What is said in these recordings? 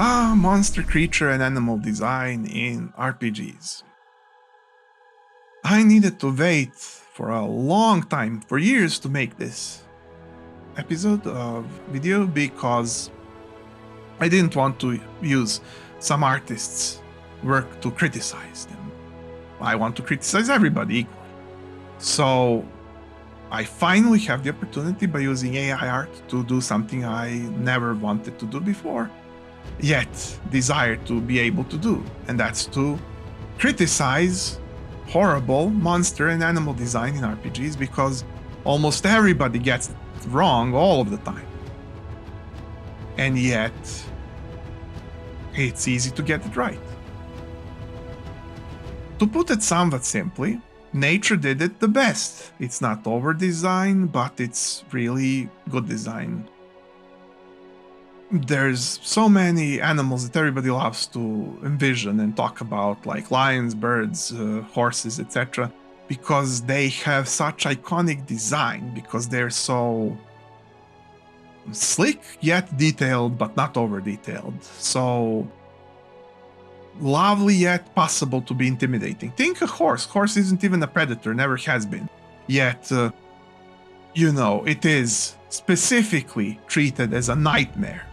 monster, creature, and animal design in RPGs. I needed to wait for a long time, for years, to make this episode of video because I didn't want to use some artists' work to criticize them. I want to criticize everybody equally. So I finally have the opportunity by using AI art to do something I never wanted to do before, yet desire to be able to do, and that's to criticize horrible monster and animal design in RPGs because almost everybody gets it wrong all of the time. And yet, it's easy to get it right. To put it somewhat simply, nature did it the best. It's not over-designed, but it's really good design. There's so many animals that everybody loves to envision and talk about, like lions, birds, horses, etc., because they have such iconic design, because they're so slick yet detailed, but not over-detailed. So lovely yet possible to be intimidating. Think a horse. Horse isn't even a predator, never has been. Yet, it is specifically treated as a nightmare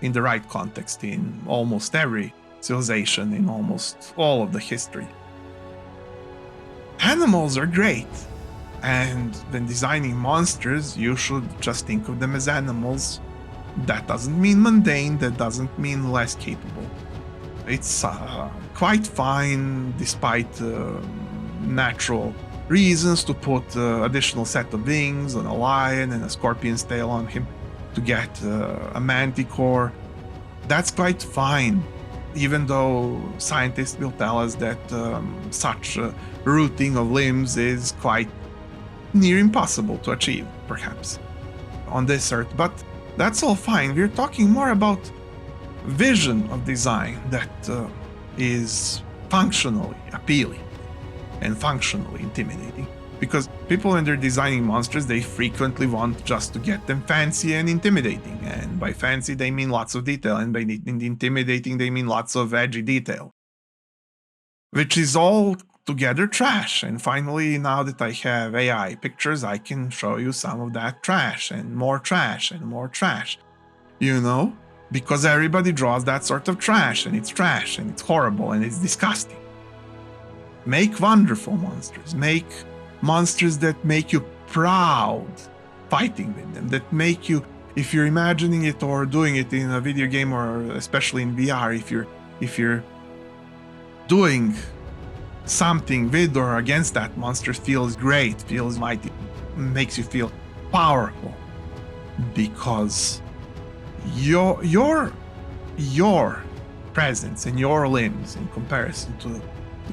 in the right context in almost every civilization, in almost all of the history. Animals are great, and when designing monsters, you should just think of them as animals. That doesn't mean mundane, that doesn't mean less capable. It's quite fine, despite natural reasons, to put additional set of wings on a lion and a scorpion's tail on him to get a manticore. That's quite fine, even though scientists will tell us that such routing of limbs is quite near impossible to achieve, perhaps, on this earth. But that's all fine. We're talking more about vision of design that is functionally appealing and functionally intimidating. Because people, when they're designing monsters, they frequently want just to get them fancy and intimidating. And by fancy, they mean lots of detail. And by intimidating, they mean lots of edgy detail. Which is all together trash. And finally, now that I have AI pictures, I can show you some of that trash and more trash and more trash. Because everybody draws that sort of trash, and it's horrible, and it's disgusting. Make wonderful monsters. Make monsters that make you proud fighting with them, that make you, if you're imagining it or doing it in a video game, or especially in VR, if you're doing something with or against that monster, feels great, feels mighty, makes you feel powerful, because your presence and your limbs in comparison to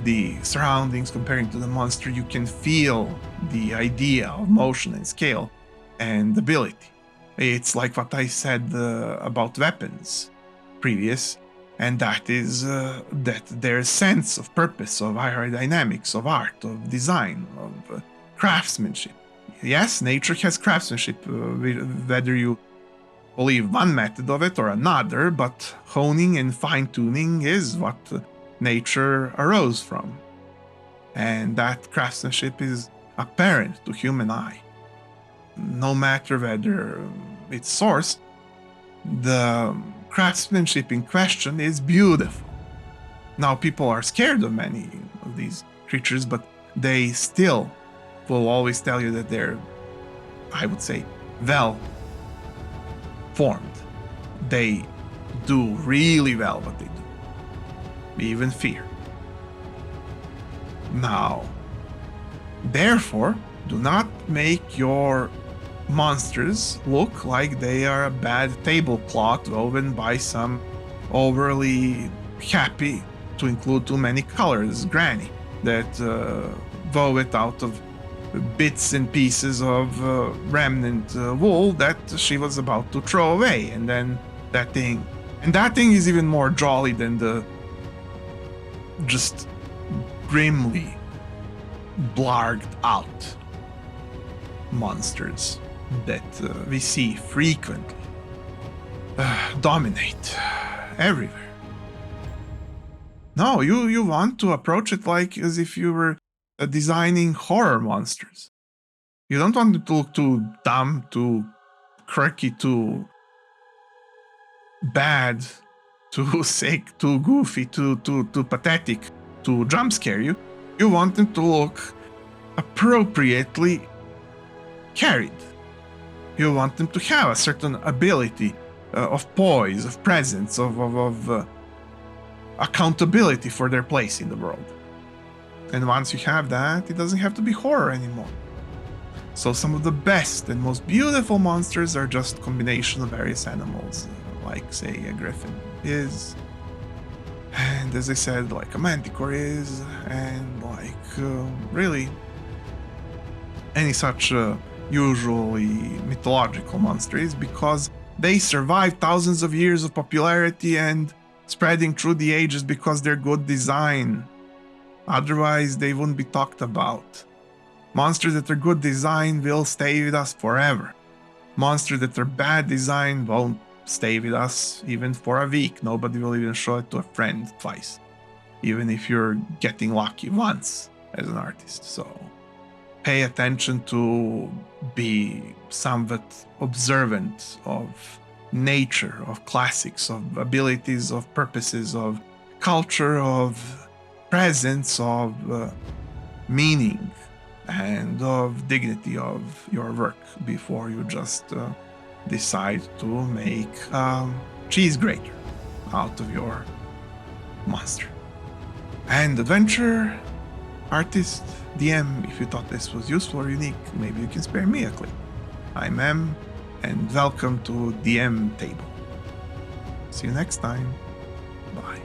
the surroundings, comparing to the monster, you can feel the idea of motion and scale and ability. It's like what I said about weapons previous, and that is that their sense of purpose, of aerodynamics, of art, of design, of craftsmanship. Yes, nature has craftsmanship, whether you believe one method of it or another, but honing and fine-tuning is what nature arose from. And that craftsmanship is apparent to human eye. No matter whether it's sourced, the craftsmanship in question is beautiful. Now, people are scared of many of these creatures, but they still will always tell you that they're, I would say, well formed. They do really well what they do. Even fear. Now, therefore, do not make your monsters look like they are a bad tablecloth woven by some overly happy, to include too many colors, granny that wove it out of bits and pieces of remnant wool that she was about to throw away, and then that thing is even more jolly than the just grimly blarged out monsters that we see frequently dominate everywhere. No, you want to approach it like as if you were designing horror monsters. You don't want it to look too dumb, too quirky, too bad, too sick, too goofy, too pathetic, to jump scare you. You want them to look appropriately carried. You want them to have a certain ability of poise, of presence, of accountability for their place in the world. And once you have that, it doesn't have to be horror anymore. So some of the best and most beautiful monsters are just a combination of various animals, like, say, a griffin is, and as I said, like a manticore is, and like really any such usually mythological monster is, because they survive thousands of years of popularity and spreading through the ages because they're good design. Otherwise, they wouldn't be talked about. Monsters that are good design will stay with us forever. Monsters that are bad design won't stay with us even for a week. Nobody will even show it to a friend twice, even if you're getting lucky once as an artist. So pay attention to be somewhat observant of nature, of classics, of abilities, of purposes, of culture, of presence, of meaning, and of dignity of your work before you just decide to make cheese grater out of your monster. And adventure, artist, DM, if you thought this was useful or unique, maybe you can spare me a click. I'm M, and welcome to dMTable. See you next time. Bye.